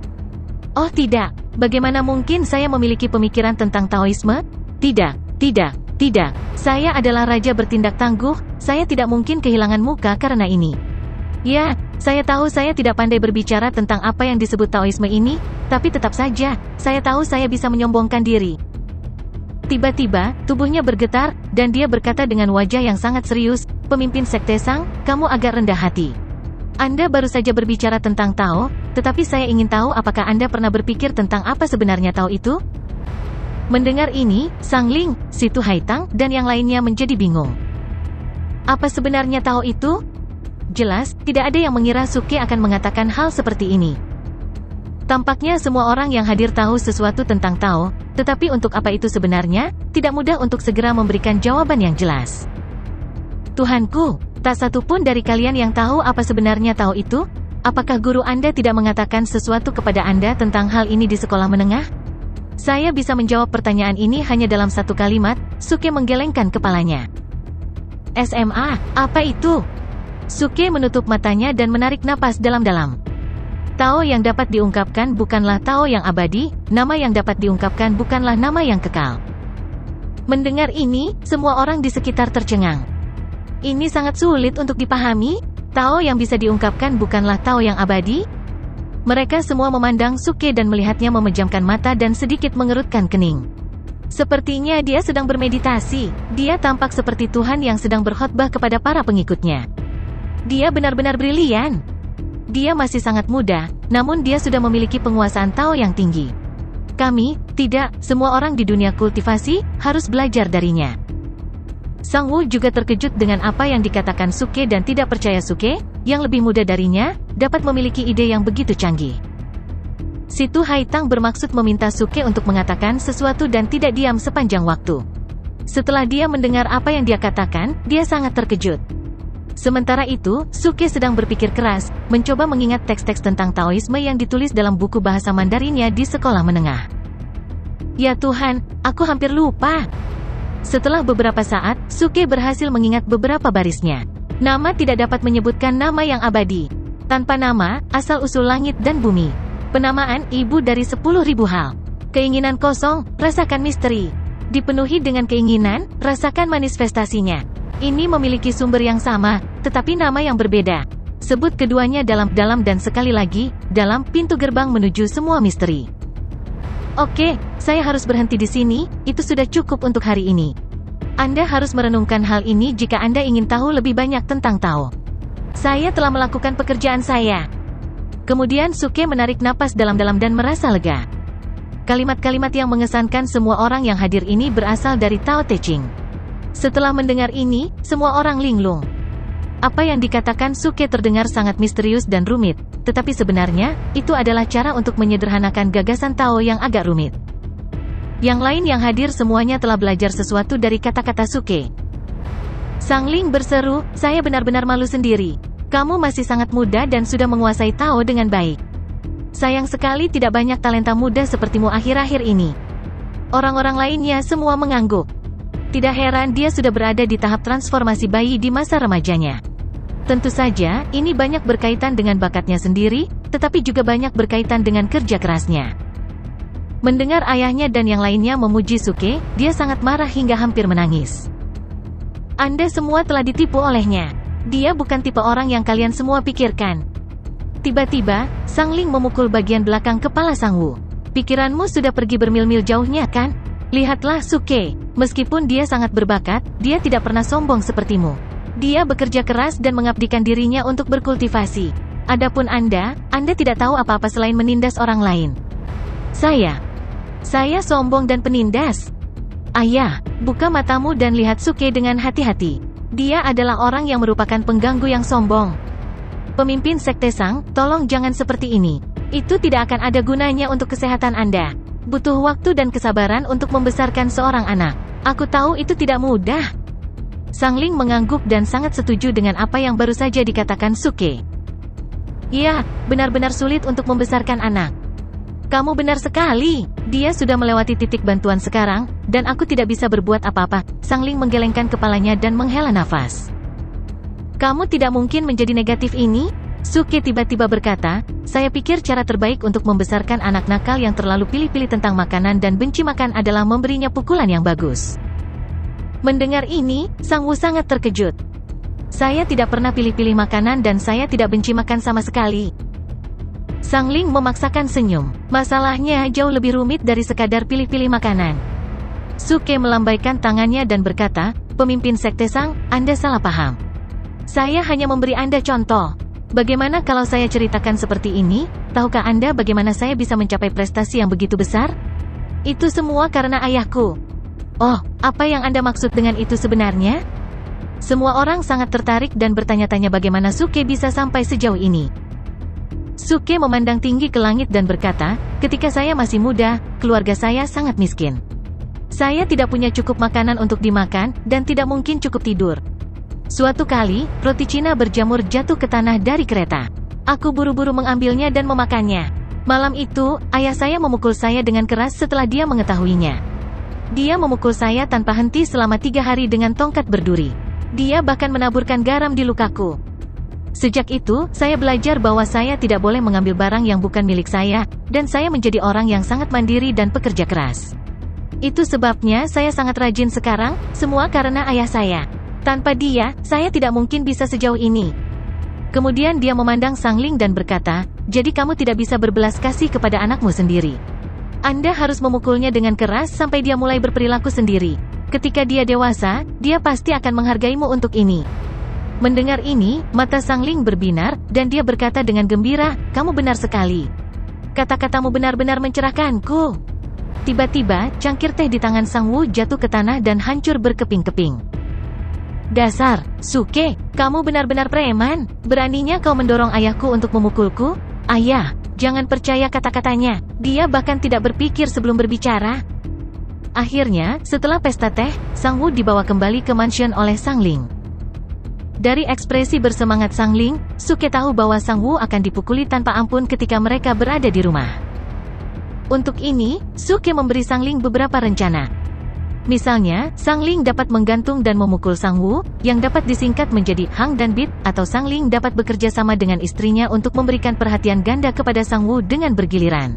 Oh tidak, bagaimana mungkin saya memiliki pemikiran tentang Taoisme? Tidak. Saya adalah raja bertindak tangguh, saya tidak mungkin kehilangan muka karena ini. Ya, saya tahu saya tidak pandai berbicara tentang apa yang disebut Taoisme ini, tapi tetap saja, saya tahu saya bisa menyombongkan diri. Tiba-tiba, tubuhnya bergetar, dan dia berkata dengan wajah yang sangat serius, pemimpin Sekte Sang, kamu agak rendah hati. Anda baru saja berbicara tentang Tao, tetapi saya ingin tahu apakah Anda pernah berpikir tentang apa sebenarnya Tao itu? Mendengar ini, Sang Ling, Situ Haitang, dan yang lainnya menjadi bingung. Apa sebenarnya Tao itu? Jelas, tidak ada yang mengira Suke akan mengatakan hal seperti ini. Tampaknya semua orang yang hadir tahu sesuatu tentang Tao, tetapi untuk apa itu sebenarnya, tidak mudah untuk segera memberikan jawaban yang jelas. Tuhanku, Tak satu pun dari kalian yang tahu apa sebenarnya Tao itu? Apakah guru Anda tidak mengatakan sesuatu kepada Anda tentang hal ini di sekolah menengah? Saya bisa menjawab pertanyaan ini hanya dalam satu kalimat. Suke menggelengkan kepalanya. SMA, apa itu? Suke menutup matanya dan menarik napas dalam-dalam. Tao yang dapat diungkapkan bukanlah Tao yang abadi, nama yang dapat diungkapkan bukanlah nama yang kekal. Mendengar ini, semua orang di sekitar tercengang. Ini sangat sulit untuk dipahami. Tao yang bisa diungkapkan bukanlah Tao yang abadi? Mereka semua memandang Suke dan melihatnya memejamkan mata dan sedikit mengerutkan kening. Sepertinya dia sedang bermeditasi. Dia tampak seperti Tuhan yang sedang berkhotbah kepada para pengikutnya. Dia benar-benar brilian. Dia masih sangat muda, namun dia sudah memiliki penguasaan Tao yang tinggi. Kami, tidak, semua orang di dunia kultivasi, harus belajar darinya. Sang Wu juga terkejut dengan apa yang dikatakan Suke dan tidak percaya Suke, yang lebih muda darinya, dapat memiliki ide yang begitu canggih. Situ Haitang bermaksud meminta Suke untuk mengatakan sesuatu dan tidak diam sepanjang waktu. Setelah dia mendengar apa yang dia katakan, dia sangat terkejut. Sementara itu, Suke sedang berpikir keras, mencoba mengingat teks-teks tentang Taoisme yang ditulis dalam buku bahasa Mandarinnya di sekolah menengah. Ya Tuhan, aku hampir lupa. Setelah beberapa saat, Suke berhasil mengingat beberapa barisnya. Nama tidak dapat menyebutkan nama yang abadi. Tanpa nama, asal-usul langit dan bumi. Penamaan ibu dari 10.000 hal. Keinginan kosong, rasakan misteri. Dipenuhi dengan keinginan, rasakan manifestasinya. Ini memiliki sumber yang sama, tetapi nama yang berbeda. Sebut keduanya dalam dan sekali lagi, dalam pintu gerbang menuju semua misteri. Oke, saya harus berhenti di sini, itu sudah cukup untuk hari ini. Anda harus merenungkan hal ini jika Anda ingin tahu lebih banyak tentang Tao. Saya telah melakukan pekerjaan saya. Kemudian Suke menarik napas dalam-dalam dan merasa lega. Kalimat-kalimat yang mengesankan semua orang yang hadir ini berasal dari Tao Te Ching. Setelah mendengar ini, semua orang linglung. Apa yang dikatakan Suke terdengar sangat misterius dan rumit, tetapi sebenarnya, itu adalah cara untuk menyederhanakan gagasan Tao yang agak rumit. Yang lain yang hadir semuanya telah belajar sesuatu dari kata-kata Suke. Sang Ling berseru, saya benar-benar malu sendiri. Kamu masih sangat muda dan sudah menguasai Tao dengan baik. Sayang sekali tidak banyak talenta muda sepertimu akhir-akhir ini. Orang-orang lainnya semua mengangguk. Tidak heran dia sudah berada di tahap transformasi bayi di masa remajanya. Tentu saja, ini banyak berkaitan dengan bakatnya sendiri, tetapi juga banyak berkaitan dengan kerja kerasnya. Mendengar ayahnya dan yang lainnya memuji Suke, dia sangat marah hingga hampir menangis. Anda semua telah ditipu olehnya. Dia bukan tipe orang yang kalian semua pikirkan. Tiba-tiba, Sang Ling memukul bagian belakang kepala Sang Wu. Pikiranmu sudah pergi bermil-mil jauhnya kan? Lihatlah Suke, meskipun dia sangat berbakat, dia tidak pernah sombong sepertimu. Dia bekerja keras dan mengabdikan dirinya untuk berkultivasi. Adapun Anda tidak tahu apa-apa selain menindas orang lain. Saya sombong dan penindas. Ayah, buka matamu dan lihat Suke dengan hati-hati. Dia adalah orang yang merupakan pengganggu yang sombong. Pemimpin Sekte Sang, tolong jangan seperti ini. Itu tidak akan ada gunanya untuk kesehatan Anda. Butuh waktu dan kesabaran untuk membesarkan seorang anak. Aku tahu itu tidak mudah. Sang Ling mengangguk dan sangat setuju dengan apa yang baru saja dikatakan Suke. Iya, benar-benar sulit untuk membesarkan anak. Kamu benar sekali. Dia sudah melewati titik bantuan sekarang, dan aku tidak bisa berbuat apa-apa. Sang Ling menggelengkan kepalanya dan menghela nafas. Kamu tidak mungkin menjadi negatif ini? Suke tiba-tiba berkata, saya pikir cara terbaik untuk membesarkan anak nakal yang terlalu pilih-pilih tentang makanan dan benci makan adalah memberinya pukulan yang bagus. Mendengar ini, Sang Wu sangat terkejut. Saya tidak pernah pilih-pilih makanan dan saya tidak benci makan sama sekali. Sang Ling memaksakan senyum. Masalahnya jauh lebih rumit dari sekadar pilih-pilih makanan. Suke melambaikan tangannya dan berkata, pemimpin Sekte Sang, Anda salah paham. Saya hanya memberi Anda contoh. Bagaimana kalau saya ceritakan seperti ini? Tahukah Anda bagaimana saya bisa mencapai prestasi yang begitu besar? Itu semua karena ayahku. Oh, apa yang Anda maksud dengan itu sebenarnya? Semua orang sangat tertarik dan bertanya-tanya bagaimana Suke bisa sampai sejauh ini. Suke memandang tinggi ke langit dan berkata, ketika saya masih muda, keluarga saya sangat miskin. Saya tidak punya cukup makanan untuk dimakan, dan tidak mungkin cukup tidur. Suatu kali, roti Cina berjamur jatuh ke tanah dari kereta. Aku buru-buru mengambilnya dan memakannya. Malam itu, ayah saya memukul saya dengan keras setelah dia mengetahuinya. Dia memukul saya tanpa henti selama 3 hari dengan tongkat berduri. Dia bahkan menaburkan garam di lukaku. Sejak itu, saya belajar bahwa saya tidak boleh mengambil barang yang bukan milik saya, dan saya menjadi orang yang sangat mandiri dan pekerja keras. Itu sebabnya saya sangat rajin sekarang, semua karena ayah saya. Tanpa dia, saya tidak mungkin bisa sejauh ini. Kemudian dia memandang Sang Ling dan berkata, jadi kamu tidak bisa berbelas kasih kepada anakmu sendiri. Anda harus memukulnya dengan keras sampai dia mulai berperilaku sendiri. Ketika dia dewasa, dia pasti akan menghargaimu untuk ini. Mendengar ini, mata Sang Ling berbinar, dan dia berkata dengan gembira, kamu benar sekali. Kata-katamu benar-benar mencerahkanku. Tiba-tiba, cangkir teh di tangan Sang Wu jatuh ke tanah dan hancur berkeping-keping. Dasar, Suke, kamu benar-benar preman. Beraninya kau mendorong ayahku untuk memukulku? Ayah, jangan percaya kata-katanya. Dia bahkan tidak berpikir sebelum berbicara. Akhirnya, setelah pesta teh, Sang Wu dibawa kembali ke mansion oleh Sang Ling. Dari ekspresi bersemangat Sang Ling, Suke tahu bahwa Sang Wu akan dipukuli tanpa ampun ketika mereka berada di rumah. Untuk ini, Suke memberi Sang Ling beberapa rencana. Misalnya, Sang Ling dapat menggantung dan memukul Sang Wu, yang dapat disingkat menjadi Hang dan Bit, atau Sang Ling dapat bekerja sama dengan istrinya untuk memberikan perhatian ganda kepada Sang Wu dengan bergiliran.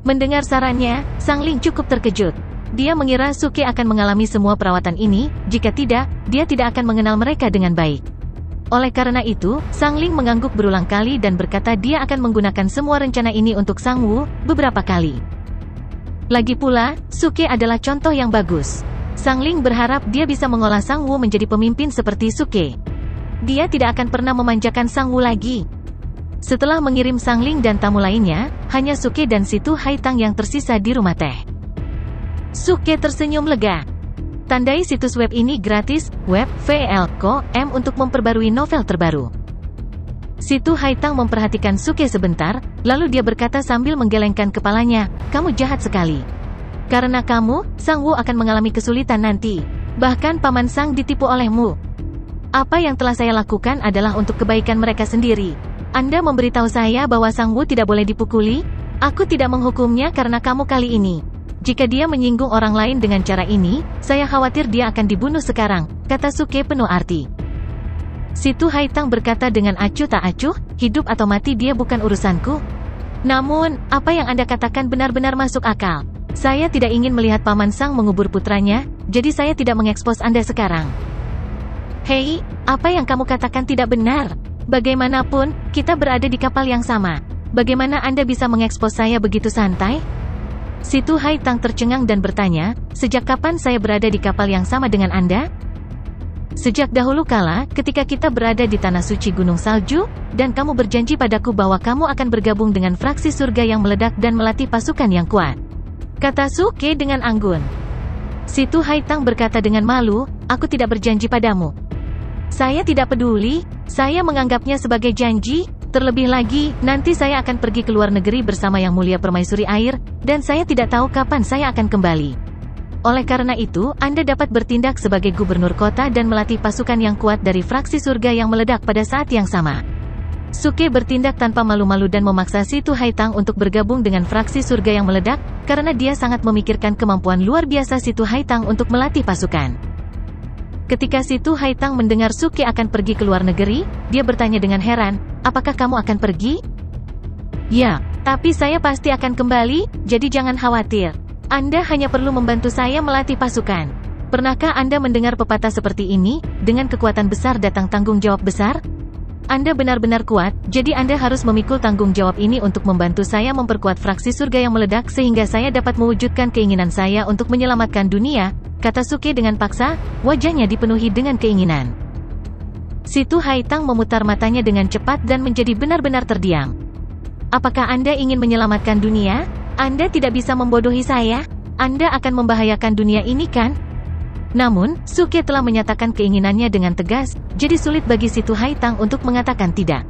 Mendengar sarannya, Sang Ling cukup terkejut. Dia mengira Suke akan mengalami semua perawatan ini, jika tidak, dia tidak akan mengenal mereka dengan baik. Oleh karena itu, Sang Ling mengangguk berulang kali dan berkata dia akan menggunakan semua rencana ini untuk Sang Wu, beberapa kali. Lagi pula, Suke adalah contoh yang bagus. Sang Ling berharap dia bisa mengolah Sang Wu menjadi pemimpin seperti Suke. Dia tidak akan pernah memanjakan Sang Wu lagi. Setelah mengirim Sang Ling dan tamu lainnya, hanya Suke dan Situ Haitang yang tersisa di rumah teh. Suke tersenyum lega. Tandai situs web ini gratis, web VL.com untuk memperbarui novel terbaru. Situ Haitang memperhatikan Suke sebentar, lalu dia berkata sambil menggelengkan kepalanya, kamu jahat sekali. Karena kamu, Sang Wu akan mengalami kesulitan nanti. Bahkan Paman Sang ditipu olehmu. Apa yang telah saya lakukan adalah untuk kebaikan mereka sendiri. Anda memberitahu saya bahwa Sang Wu tidak boleh dipukuli? Aku tidak menghukumnya karena kamu kali ini. Jika dia menyinggung orang lain dengan cara ini, saya khawatir dia akan dibunuh sekarang, kata Suke penuh arti. Situ Haitang berkata dengan acuh tak acuh, hidup atau mati dia bukan urusanku. Namun, apa yang Anda katakan benar-benar masuk akal. Saya tidak ingin melihat Paman Sang mengubur putranya, jadi saya tidak mengekspos Anda sekarang. Hei, apa yang kamu katakan tidak benar. Bagaimanapun, kita berada di kapal yang sama. Bagaimana Anda bisa mengekspos saya begitu santai? Situ Haitang tercengang dan bertanya, sejak kapan saya berada di kapal yang sama dengan Anda? Sejak dahulu kala, ketika kita berada di tanah suci Gunung Salju, dan kamu berjanji padaku bahwa kamu akan bergabung dengan fraksi surga yang meledak dan melatih pasukan yang kuat. Kata Suke dengan anggun. Situ Haitang berkata dengan malu, aku tidak berjanji padamu. Saya tidak peduli, saya menganggapnya sebagai janji, terlebih lagi, nanti saya akan pergi ke luar negeri bersama Yang Mulia Permaisuri Air, dan saya tidak tahu kapan saya akan kembali. Oleh karena itu, Anda dapat bertindak sebagai gubernur kota dan melatih pasukan yang kuat dari fraksi surga yang meledak pada saat yang sama. Suke bertindak tanpa malu-malu dan memaksa Situ Haitang untuk bergabung dengan fraksi surga yang meledak, karena dia sangat memikirkan kemampuan luar biasa Situ Haitang untuk melatih pasukan. Ketika Situ Haitang mendengar Suke akan pergi ke luar negeri, dia bertanya dengan heran, apakah kamu akan pergi? Ya, tapi saya pasti akan kembali, jadi jangan khawatir. Anda hanya perlu membantu saya melatih pasukan. Pernahkah Anda mendengar pepatah seperti ini, dengan kekuatan besar datang tanggung jawab besar? Anda benar-benar kuat, jadi Anda harus memikul tanggung jawab ini untuk membantu saya memperkuat fraksi surga yang meledak sehingga saya dapat mewujudkan keinginan saya untuk menyelamatkan dunia, kata Suke dengan paksa, wajahnya dipenuhi dengan keinginan. Situ Haitang memutar matanya dengan cepat dan menjadi benar-benar terdiam. Apakah Anda ingin menyelamatkan dunia? Anda tidak bisa membodohi saya. Anda akan membahayakan dunia ini kan? Namun, Suke telah menyatakan keinginannya dengan tegas, jadi sulit bagi Situ Haitang untuk mengatakan tidak.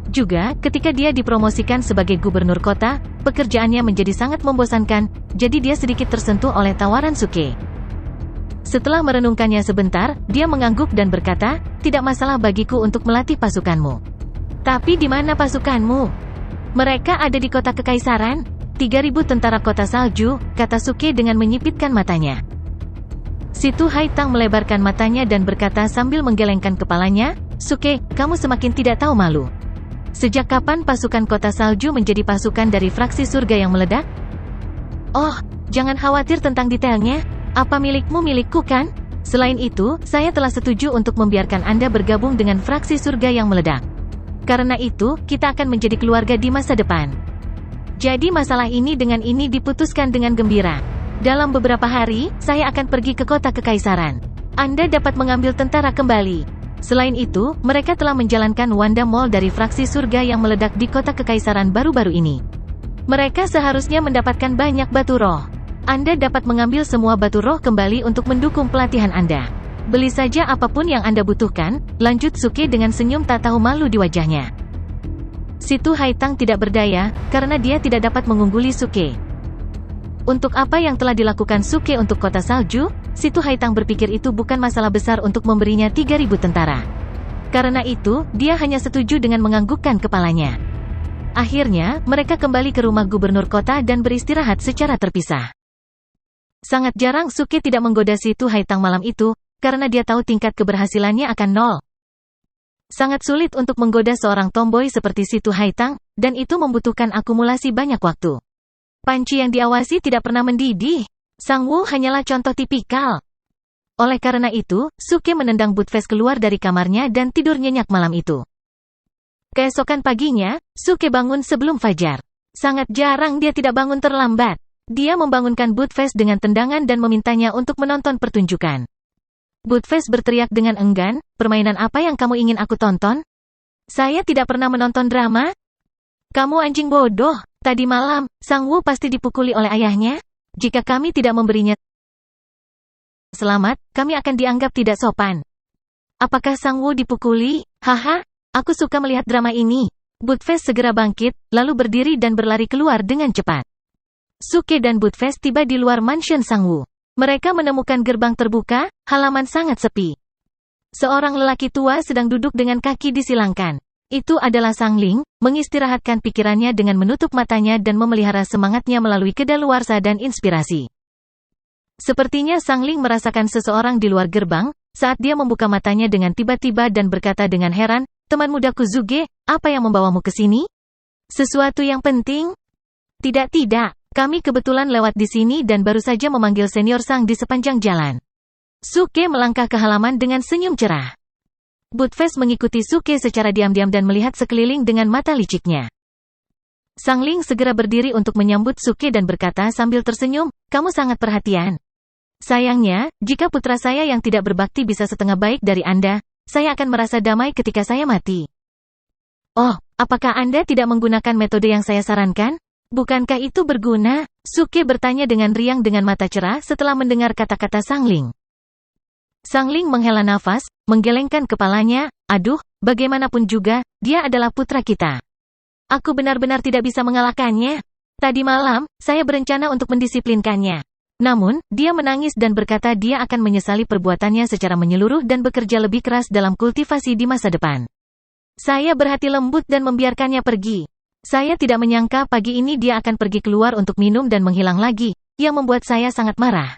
Juga, ketika dia dipromosikan sebagai gubernur kota, pekerjaannya menjadi sangat membosankan, jadi dia sedikit tersentuh oleh tawaran Suke. Setelah merenungkannya sebentar, dia mengangguk dan berkata, tidak masalah bagiku untuk melatih pasukanmu. Tapi di mana pasukanmu? Mereka ada di kota kekaisaran. 3.000 tentara kota salju, kata Suke dengan menyipitkan matanya. Situ Haitang melebarkan matanya dan berkata sambil menggelengkan kepalanya, Suke, kamu semakin tidak tahu malu. Sejak kapan pasukan kota salju menjadi pasukan dari fraksi surga yang meledak? Oh, jangan khawatir tentang detailnya. Apa milikmu milikku kan? Selain itu, saya telah setuju untuk membiarkan Anda bergabung dengan fraksi surga yang meledak. Karena itu, kita akan menjadi keluarga di masa depan. Jadi masalah ini dengan ini diputuskan dengan gembira. Dalam beberapa hari, saya akan pergi ke kota kekaisaran. Anda dapat mengambil tentara kembali. Selain itu, mereka telah menjalankan Wanda Mall dari fraksi surga yang meledak di kota kekaisaran baru-baru ini. Mereka seharusnya mendapatkan banyak batu roh. Anda dapat mengambil semua batu roh kembali untuk mendukung pelatihan Anda. Beli saja apapun yang Anda butuhkan, lanjut Suke dengan senyum tak tahu malu di wajahnya. Situ Haitang tidak berdaya, karena dia tidak dapat mengungguli Suke. Untuk apa yang telah dilakukan Suke untuk kota salju, Situ Haitang berpikir itu bukan masalah besar untuk memberinya 3.000 tentara. Karena itu, dia hanya setuju dengan menganggukkan kepalanya. Akhirnya, mereka kembali ke rumah gubernur kota dan beristirahat secara terpisah. Sangat jarang Suke tidak menggoda Situ Haitang malam itu, karena dia tahu tingkat keberhasilannya akan nol. Sangat sulit untuk menggoda seorang tomboy seperti Situ Haitang, dan itu membutuhkan akumulasi banyak waktu. Panci yang diawasi tidak pernah mendidih. Sang Wu hanyalah contoh tipikal. Oleh karena itu, Suke menendang Budfest keluar dari kamarnya dan tidur nyenyak malam itu. Keesokan paginya, Suke bangun sebelum fajar. Sangat jarang dia tidak bangun terlambat. Dia membangunkan Budfest dengan tendangan dan memintanya untuk menonton pertunjukan. Budfest berteriak dengan enggan, permainan apa yang kamu ingin aku tonton? Saya tidak pernah menonton drama. Kamu anjing bodoh. Tadi malam, Sang Wu pasti dipukuli oleh ayahnya. Jika kami tidak memberinya selamat, kami akan dianggap tidak sopan. Apakah Sang Wu dipukuli? Haha, aku suka melihat drama ini. Budfest segera bangkit, lalu berdiri dan berlari keluar dengan cepat. Suke dan Budfest tiba di luar mansion Sang Wu. Mereka menemukan gerbang terbuka, halaman sangat sepi. Seorang lelaki tua sedang duduk dengan kaki disilangkan. Itu adalah Sang Ling, mengistirahatkan pikirannya dengan menutup matanya dan memelihara semangatnya melalui kedaluarsa dan inspirasi. Sepertinya Sang Ling merasakan seseorang di luar gerbang, saat dia membuka matanya dengan tiba-tiba dan berkata dengan heran, teman mudaku Zuge, apa yang membawamu ke sini? Sesuatu yang penting? Tidak, kami kebetulan lewat di sini dan baru saja memanggil senior Sang di sepanjang jalan. Suke melangkah ke halaman dengan senyum cerah. Budfest mengikuti Suke secara diam-diam dan melihat sekeliling dengan mata liciknya. Sang Ling segera berdiri untuk menyambut Suke dan berkata sambil tersenyum, kamu sangat perhatian. Sayangnya, jika putra saya yang tidak berbakti bisa setengah baik dari Anda, saya akan merasa damai ketika saya mati. Oh, apakah Anda tidak menggunakan metode yang saya sarankan? Bukankah itu berguna? Suke bertanya dengan riang dengan mata cerah setelah mendengar kata-kata Sang Ling. Sang Ling menghela nafas, menggelengkan kepalanya, aduh, bagaimanapun juga, dia adalah putra kita. Aku benar-benar tidak bisa mengalahkannya. Tadi malam, saya berencana untuk mendisiplinkannya. Namun, dia menangis dan berkata dia akan menyesali perbuatannya secara menyeluruh dan bekerja lebih keras dalam kultivasi di masa depan. Saya berhati lembut dan membiarkannya pergi. Saya tidak menyangka pagi ini dia akan pergi keluar untuk minum dan menghilang lagi, yang membuat saya sangat marah.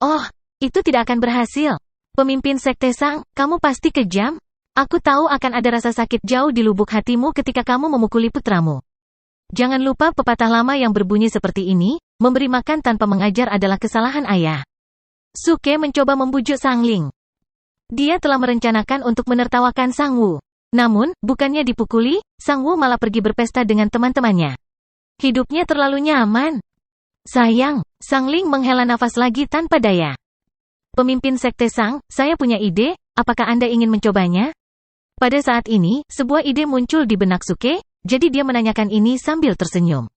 Oh, itu tidak akan berhasil. Pemimpin Sekte Sang, kamu pasti kejam. Aku tahu akan ada rasa sakit jauh di lubuk hatimu ketika kamu memukuli putramu. Jangan lupa pepatah lama yang berbunyi seperti ini, memberi makan tanpa mengajar adalah kesalahan ayah. Suke mencoba membujuk Sang Ling. Dia telah merencanakan untuk menertawakan Sang Wu. Namun, bukannya dipukuli, Sang Wu malah pergi berpesta dengan teman-temannya. Hidupnya terlalu nyaman. Sayang, Sang Ling menghela nafas lagi tanpa daya. Pemimpin Sekte Sang, saya punya ide, apakah Anda ingin mencobanya? Pada saat ini, sebuah ide muncul di benak Suke, jadi dia menanyakan ini sambil tersenyum.